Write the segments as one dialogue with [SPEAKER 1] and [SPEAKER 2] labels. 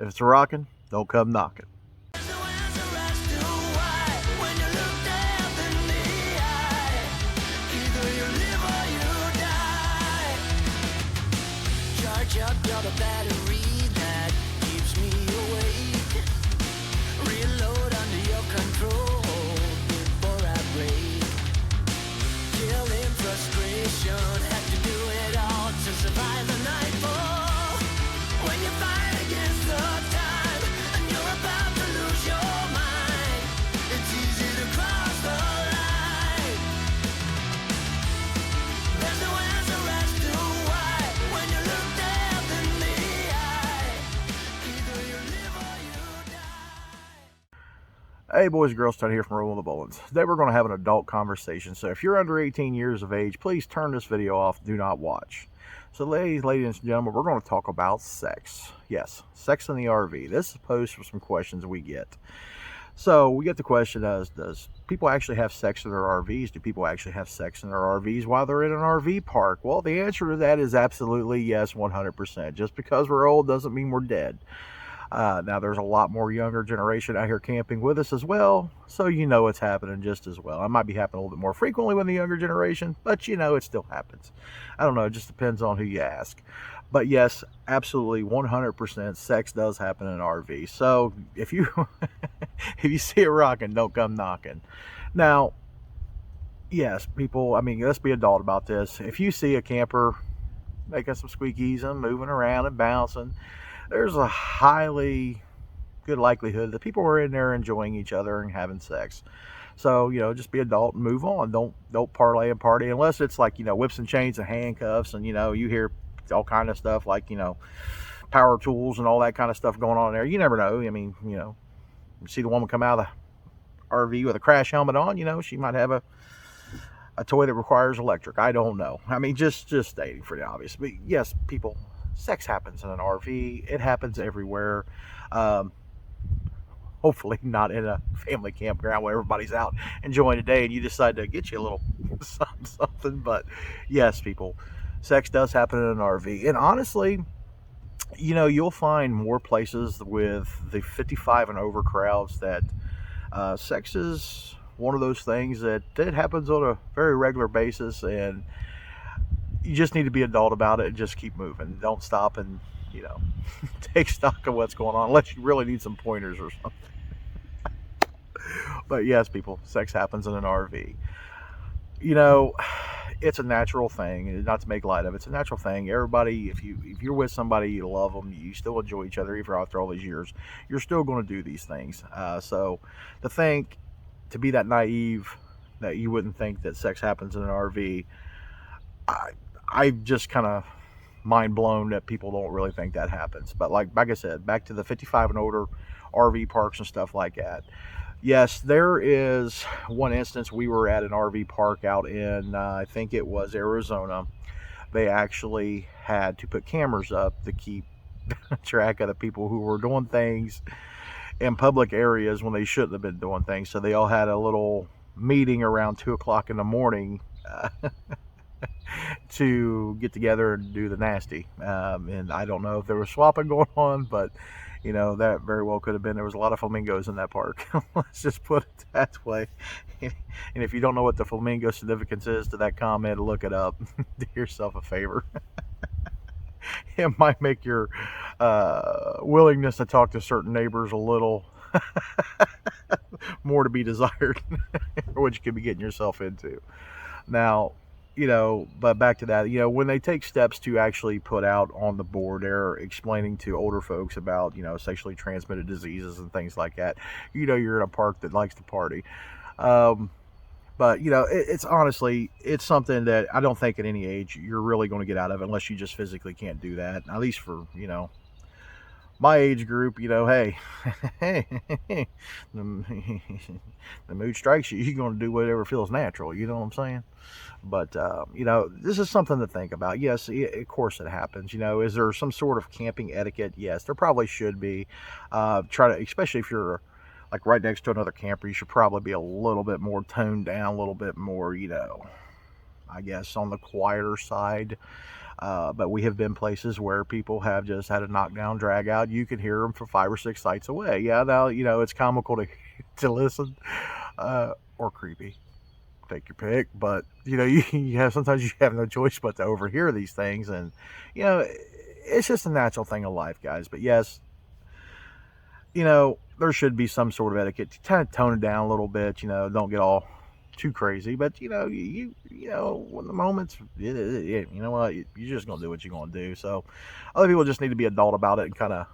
[SPEAKER 1] If it's rocking, don't come knocking.
[SPEAKER 2] Up, got a battery that keeps me awake. Reload under your control before I break. Killing frustration, have to do it all to survive the nightfall. When you fight against the time and you're about to lose your mind, it's easy to cross the line. There's no answer as to why when you look death in the eye. Either you live or you die.
[SPEAKER 1] Hey boys and girls, Tony here from Rolling the Bullets. Today we're going to have an adult conversation, so if you're under 18 years of age, please turn this video off, do not watch. So ladies and gentlemen, we're going to talk about sex. Yes, sex in the RV. This is posed for some questions we get. So we get the question, does people actually have sex in their RVs? Do people actually have sex in their RVs while they're in an RV park? Well, the answer to that is absolutely yes, 100%. Just because we're old doesn't mean we're dead. Now, there's a lot more younger generation out here camping with us as well, so you know it's happening just as well. It might be happening a little bit more frequently with the younger generation, but you know it still happens. I don't know, it just depends on who you ask. But yes, absolutely 100% sex does happen in an RV. So if you if you see it rocking, don't come knocking. Now, yes, people, I mean, let's be adult about this. If you see a camper making some squeakies and moving around and bouncing, there's a highly good likelihood that people are in there enjoying each other and having sex. So, you know, just be adult and move on. Don't parlay and party unless it's like, you know, whips and chains and handcuffs, and you know, you hear all kind of stuff like, you know, power tools and all that kind of stuff going on there. You never know. I mean, you know, you see the woman come out of the RV with a crash helmet on, you know, she might have a toy that requires electric. I don't know. I mean, just stating for the obvious. But yes, people, sex happens in an RV. It happens everywhere. Hopefully not in a family campground where everybody's out enjoying the day and you decide to get you a little something. But yes, people, sex does happen in an RV. And honestly, you know, you'll find more places with the 55 and over crowds that sex is one of those things that it happens on a very regular basis, and you just need to be adult about it and just keep moving. Don't stop and, you know, take stock of what's going on unless you really need some pointers or something. But yes, people, sex happens in an RV. You know, it's a natural thing. Not to make light of it, it's a natural thing. Everybody, if you're with somebody, you love them, you still enjoy each other, even after all these years, you're still going to do these things. So to be that naive that you wouldn't think that sex happens in an RV, I just kind of mind blown that people don't really think that happens. But like I said, back to the 55 and older RV parks and stuff like that. Yes, there is one instance. We were at an RV park out in, I think it was Arizona. They actually had to put cameras up to keep track of the people who were doing things in public areas when they shouldn't have been doing things. So they all had a little meeting around 2 o'clock in the morning to get together and do the nasty. And I don't know if there was swapping going on, but you know, that very well could have been. There was a lot of flamingos in that park. Let's just put it that way. And if you don't know what the flamingo significance is to that comment, look it up. Do yourself a favor. It might make your willingness to talk to certain neighbors a little more to be desired, or what you could be getting yourself into. Now, you know, but back to that, you know, when they take steps to actually put out on the board, they're explaining to older folks about, you know, sexually transmitted diseases and things like that. You know, you're in a park that likes to party. But, you know, it's honestly, it's something that I don't think at any age you're really going to get out of unless you just physically can't do that. At least for, you know, my age group, you know, hey, the mood strikes you, you're going to do whatever feels natural, you know what I'm saying? But, you know, this is something to think about. Yes, of course it happens. You know, is there some sort of camping etiquette? Yes, there probably should be. Especially if you're like right next to another camper, you should probably be a little bit more toned down, a little bit more, you know, I guess on the quieter side. But we have been places where people have just had a knockdown drag out. You can hear them for 5 or 6 sites away. Yeah, now, it's comical to, to listen, or creepy. Take your pick. But, you have, sometimes you have no choice but to overhear these things. And, it's just a natural thing of life, guys. But yes, there should be some sort of etiquette to kind of tone it down a little bit. Don't get all too crazy. But when the moments, you know what, you're just gonna do what you're gonna do. So other people just need to be adult about it and kind of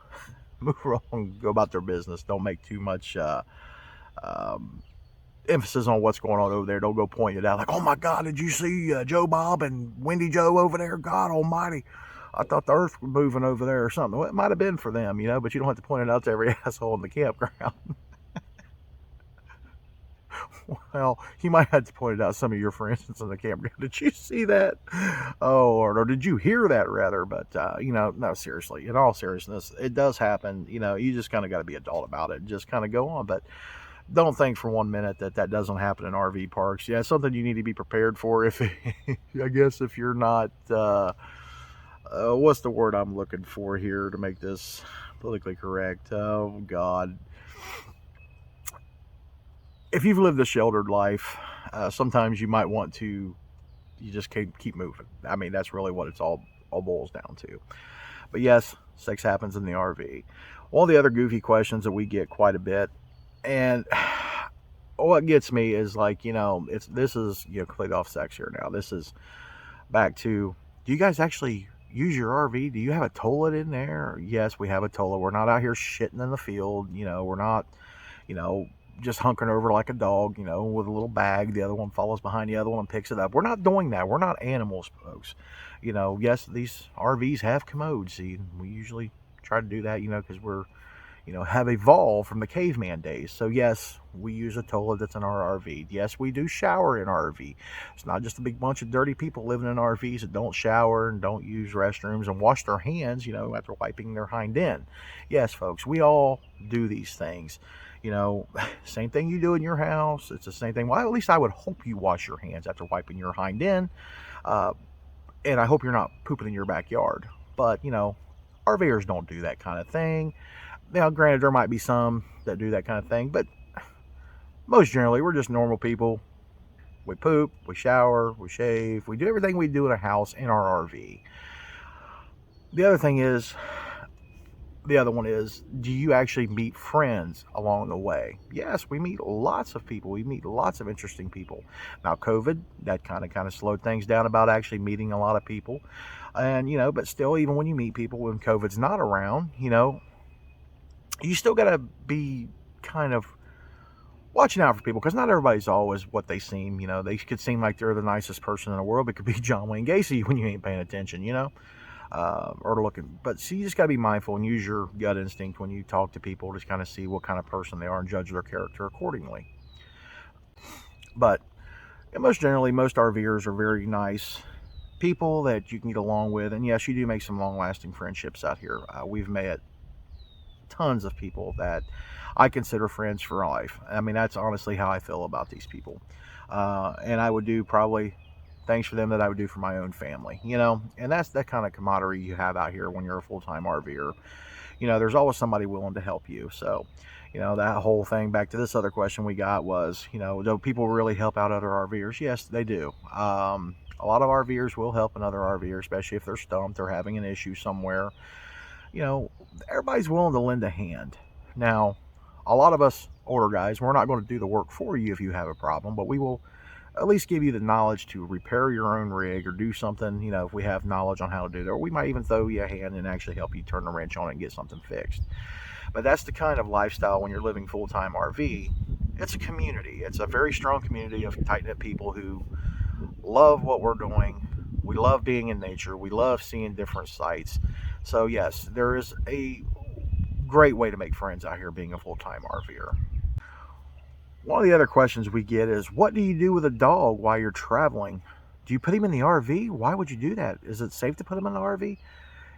[SPEAKER 1] move along, go about their business. Don't make too much um, emphasis on what's going on over there. Don't go pointing it out like, oh my God, did you see Joe Bob and Wendy Joe over there? God Almighty. I thought the earth was moving over there or something. Well, it might have been for them, but you don't have to point it out to every asshole in the campground. Well, you might have to point it out to some of your friends in the campground. Did you see that? Oh, or did you hear that, rather? But, no, seriously, in all seriousness, it does happen. You just kind of got to be adult about it and just kind of go on. But don't think for 1 minute that doesn't happen in RV parks. Yeah, it's something you need to be prepared for if, I guess, if you're not, what's the word I'm looking for here to make this politically correct? Oh, God. If you've lived a sheltered life, sometimes you might want to, you just keep moving. I mean, that's really what it's all boils down to. But yes, sex happens in the RV. One of the other goofy questions that we get quite a bit, and what gets me is like, this is, complete off sex here now. This is back to, do you guys actually use your RV? Do you have a toilet in there? Yes, we have a toilet. We're not out here shitting in the field. We're not, just hunkering over like a dog, with a little bag. The other one follows behind the other one and picks it up. We're not doing that. We're not animals, folks. Yes, these RVs have commodes. See, we usually try to do that, because we're, have evolved from the caveman days. So yes, we use a toilet that's in our RV. Yes, we do shower in our RV. It's not just a big bunch of dirty people living in RVs that don't shower and don't use restrooms and wash their hands, after wiping their hind end. Yes, folks, we all do these things. Same thing you do in your house. It's the same thing. Well, at least I would hope you wash your hands after wiping your hind end. And I hope you're not pooping in your backyard. But, RVers don't do that kind of thing. Granted, there might be some that do that kind of thing, but most generally, we're just normal people. We poop, we shower, we shave, we do everything we do in a house in our RV. The other one is, do you actually meet friends along the way? Yes, we meet lots of people. We meet lots of interesting people. Now, COVID, that kind of slowed things down about actually meeting a lot of people. And, but still, even when you meet people when COVID's not around, you still got to be kind of watching out for people, because not everybody's always what they seem. They could seem like they're the nicest person in the world. It could be John Wayne Gacy when you ain't paying attention, or looking. But see, you just got to be mindful and use your gut instinct when you talk to people to kind of see what kind of person they are and judge their character accordingly. But most generally, most RVers are very nice people that you can get along with. And yes, you do make some long-lasting friendships out here. We've met tons of people that I consider friends for life. I mean, that's honestly how I feel about these people. And I would do probably things for them that I would do for my own family, and that's that kind of camaraderie you have out here when you're a full-time RVer. There's always somebody willing to help you. So, that whole thing, back to this other question we got was, do people really help out other RVers? Yes, they do. A lot of RVers will help another RVer, especially if they're stumped or having an issue somewhere. Everybody's willing to lend a hand. Now, a lot of us older guys, we're not going to do the work for you if you have a problem, but we will at least give you the knowledge to repair your own rig or do something, if we have knowledge on how to do that. Or we might even throw you a hand and actually help you turn the wrench on it and get something fixed. But that's the kind of lifestyle when you're living full-time RV. It's a community. It's a very strong community of tight-knit people who love what we're doing. We love being in nature. We love seeing different sights. So yes, there is a great way to make friends out here being a full-time RVer. One of the other questions we get is, what do you do with a dog while you're traveling? Do you put him in the RV? Why would you do that? Is it safe to put him in the RV?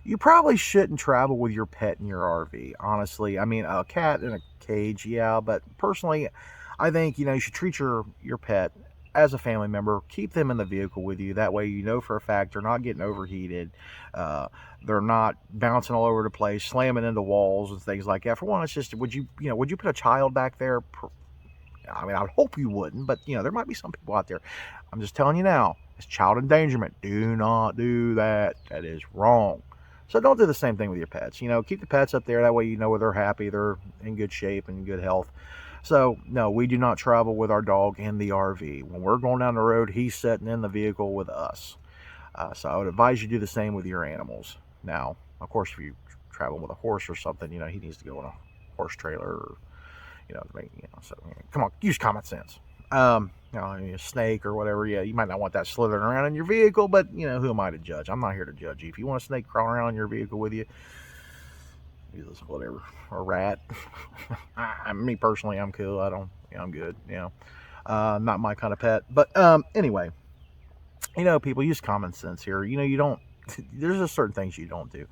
[SPEAKER 1] You probably shouldn't travel with your pet in your RV, honestly. I mean, a cat in a cage, yeah, but personally, I think, you should treat your pet as a family member, keep them in the vehicle with you. That way, you know for a fact they're not getting overheated. Uh, they're not bouncing all over the place, slamming into walls and things like that. For one, it's just, would you put a child back there? I mean, I would hope you wouldn't, but there might be some people out there. I'm just telling you now, it's child endangerment. Do not do that. That is wrong. So don't do the same thing with your pets. Keep the pets up there. That way, where they're happy, they're in good shape and good health. So no, we do not travel with our dog in the RV. When we're going down the road, he's sitting in the vehicle with us. So I would advise you do the same with your animals. Now, of course, if you travel with a horse or something, he needs to go in a horse trailer, or so come on, use common sense. A snake or whatever, yeah, you might not want that slithering around in your vehicle, but who am I to judge? I'm not here to judge you. If you want a snake crawling around in your vehicle with you, whatever, or rat. Me personally, I'm cool. I'm good. Not my kind of pet. But anyway, people, use common sense here. You don't. There's just certain things you don't do.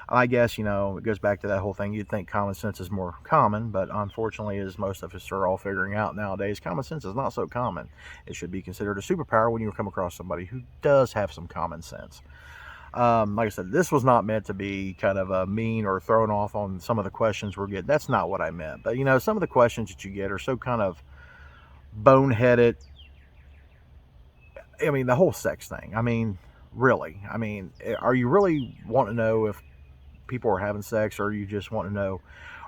[SPEAKER 1] I guess, it goes back to that whole thing. You'd think common sense is more common, but unfortunately, as most of us are all figuring out nowadays, common sense is not so common. It should be considered a superpower when you come across somebody who does have some common sense. Like I said, this was not meant to be kind of a mean or thrown off on some of the questions we're getting. That's not what I meant. But, some of the questions that you get are so kind of boneheaded. I mean, the whole sex thing. I mean, really. I mean, are you really wanting to know if people are having sex, or you just want to know,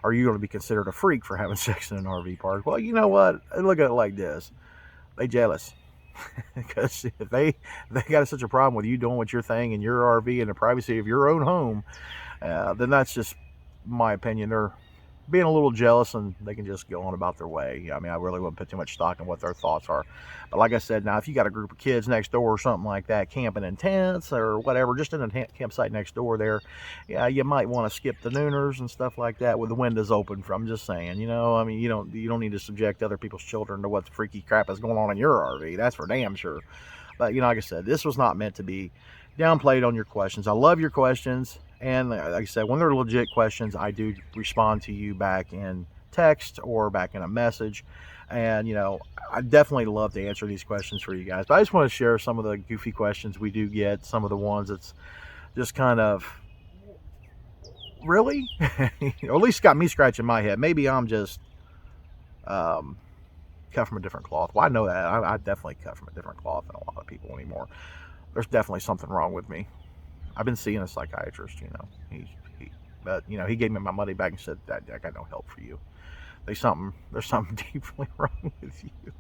[SPEAKER 1] are you going to be considered a freak for having sex in an RV park? Well, you know what? Look at it like this. They jealous. Because if they got such a problem with you doing what your thing in your RV in the privacy of your own home, then that's just my opinion. They're being a little jealous, and they can just go on about their way. I mean, I really wouldn't put too much stock in what their thoughts are. But like I said, now if you got a group of kids next door or something like that, camping in tents or whatever, just in a campsite next door there, yeah, you might want to skip the nooners and stuff like that with the windows open. I'm just saying, I mean, you don't need to subject other people's children to what freaky crap is going on in your RV. That's for damn sure. But like I said, this was not meant to be downplayed on your questions. I love your questions. And like I said, when they're legit questions, I do respond to you back in text or back in a message. And, I definitely love to answer these questions for you guys. But I just want to share some of the goofy questions we do get, some of the ones that's just kind of, really? Or at least got me scratching my head. Maybe I'm just cut from a different cloth. Well, I know that. I definitely cut from a different cloth than a lot of people anymore. There's definitely something wrong with me. I've been seeing a psychiatrist, but he gave me my money back and said that I got no help for you. There's something deeply wrong with you.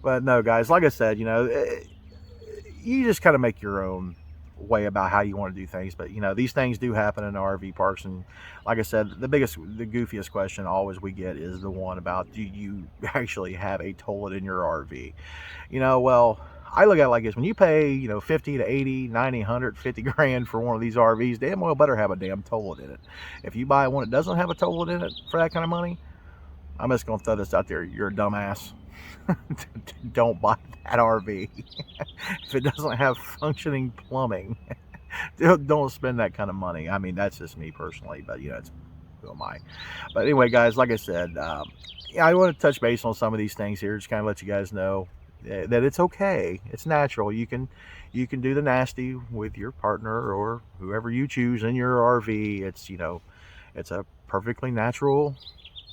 [SPEAKER 1] But no, guys, like I said, you just kind of make your own way about how you want to do things. But these things do happen in RV parks, and like I said, the goofiest question always we get is the one about, do you actually have a toilet in your RV? Well, I look at it like this: when you pay, 50 to 80, 90, 150 grand for one of these RVs, damn well better have a damn toilet in it. If you buy one that doesn't have a toilet in it for that kind of money, I'm just going to throw this out there. You're a dumbass. Don't buy that RV. If it doesn't have functioning plumbing, don't spend that kind of money. I mean, that's just me personally, but it's, who am I? But anyway, guys, like I said, I want to touch base on some of these things here, just kind of let you guys know that it's okay. It's natural. You can do the nasty with your partner or whoever you choose in your RV. It's it's a perfectly natural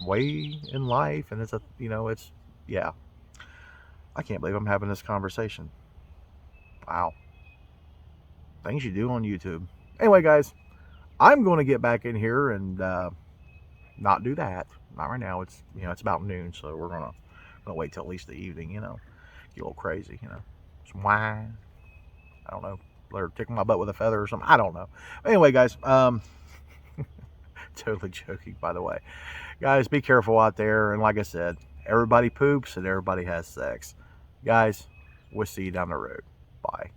[SPEAKER 1] way in life, and it's yeah. I can't believe I'm having this conversation. Wow. Things you do on YouTube. Anyway, guys, I'm going to get back in here and not do that. Not right now. It's it's about noon, so we're gonna wait till at least the evening. Get a little crazy. Some wine. I don't know. Let her tickle my butt with a feather or something. I don't know. Anyway, guys, totally joking, by the way. Guys, be careful out there. And like I said, everybody poops and everybody has sex. Guys, we'll see you down the road. Bye.